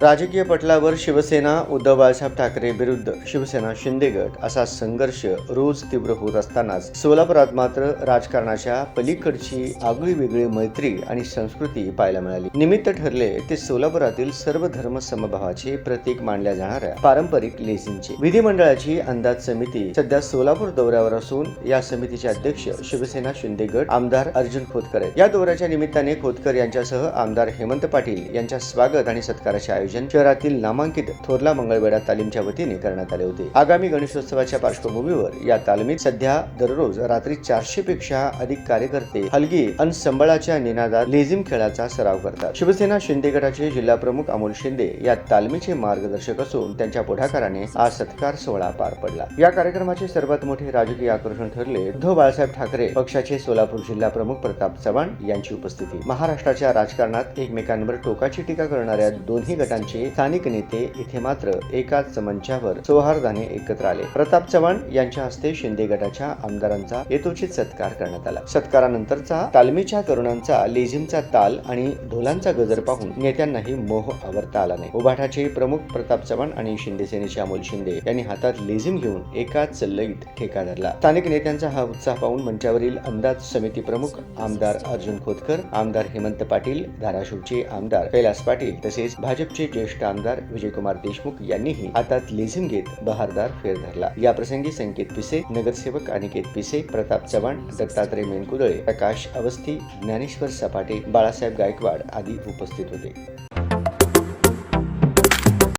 राजकीय पटलावर शिवसेना उद्धव बाळासाहेब ठाकरे विरुद्ध शिवसेना शिंदे गट असा संघर्ष रोज तीव्र होत असतानाच सोलापुरात मात्र राजकारणाच्या पलीकडची आगळी वेगळी मैत्री आणि संस्कृती पाहायला मिळाली। निमित्त ठरले ते सोलापुरातील सर्व धर्म समभावाचे प्रतीक मानल्या जाणाऱ्या पारंपरिक लेझिमचे। विधिमंडळाची अंदाज समिती सध्या सोलापूर दौऱ्यावर असून या समितीचे अध्यक्ष शिवसेना शिंदे गट आमदार अर्जुन खोतकर आहेत। या दौऱ्याच्या निमित्ताने खोतकर यांच्यासह आमदार हेमंत पाटील यांच्या स्वागत आणि सत्काराचे आयोजन शहरातील नामांकित थोरला मंगळवेढा तालीमच्या वतीने करण्यात आले होते। आगामी गणेशोत्सवाच्या पार्श्वभूमीवर या तालमीत सध्या दररोज रात्री 400 पेक्षा अधिक कार्यकर्ते हलगी आणि संबळाच्या निनादात लेझिम खेळाचा सराव करतात। शिवसेना शिंदे गटाचे जिल्हा प्रमुख अमोल शिंदे या तालमीचे मार्गदर्शक असून त्यांच्या पुढाकाराने हा सत्कार सोहळा पार पडला। या कार्यक्रमाचे सर्वात मोठे राजकीय आकर्षण ठरले उद्धव बाळासाहेब ठाकरे पक्षाचे सोलापूर जिल्हा प्रमुख प्रताप चव्हाण यांची उपस्थिती। महाराष्ट्राच्या राजकारणात एकमेकांवर टोकाची टीका करणाऱ्या दोन्ही गटांचे स्थानिक नेते इथे मात्र एकाच मंचावर सौहार्दाने एकत्र आले। प्रताप चव्हाण यांच्या हस्ते शिंदे गटाच्या आमदारांचा यथोचित सत्कार करण्यात आला। सत्कारानंतरचा तालमीच्या तरुणांचा लेझिमचा ताल आणि ढोलांचा गजर पाहून नेत्यांनाही मोह आवरता आला नाही। उभाटाचे प्रमुख प्रताप चव्हाण आणि शिंदे सेनेचे अमोल शिंदे यांनी हातात लेझिम घेऊन एकाच लयीत ठेका धरला। स्थानिक नेत्यांचा हा उत्साह पाहून मंचावरील अंदाज समिती प्रमुख आमदार अर्जुन खोतकर, आमदार हेमंत पाटील, धाराशिवचे आमदार कैलास पाटील तसेच भाजपचे ज्येष्ठ आमदार विजयकुमार देशमुख यांनीही हातात लेझिम घेत बहारदार फेर धरला। या प्रसंगी संकेत पिसे, नगरसेवक अनिकेत पिसे, प्रताप चव्हाण, दत्तात्रय मेनकुदळे, प्रकाश अवस्थी, ज्ञानेश्वर सपाटे, बाळासाहेब गायकवाड आदी उपस्थित होते।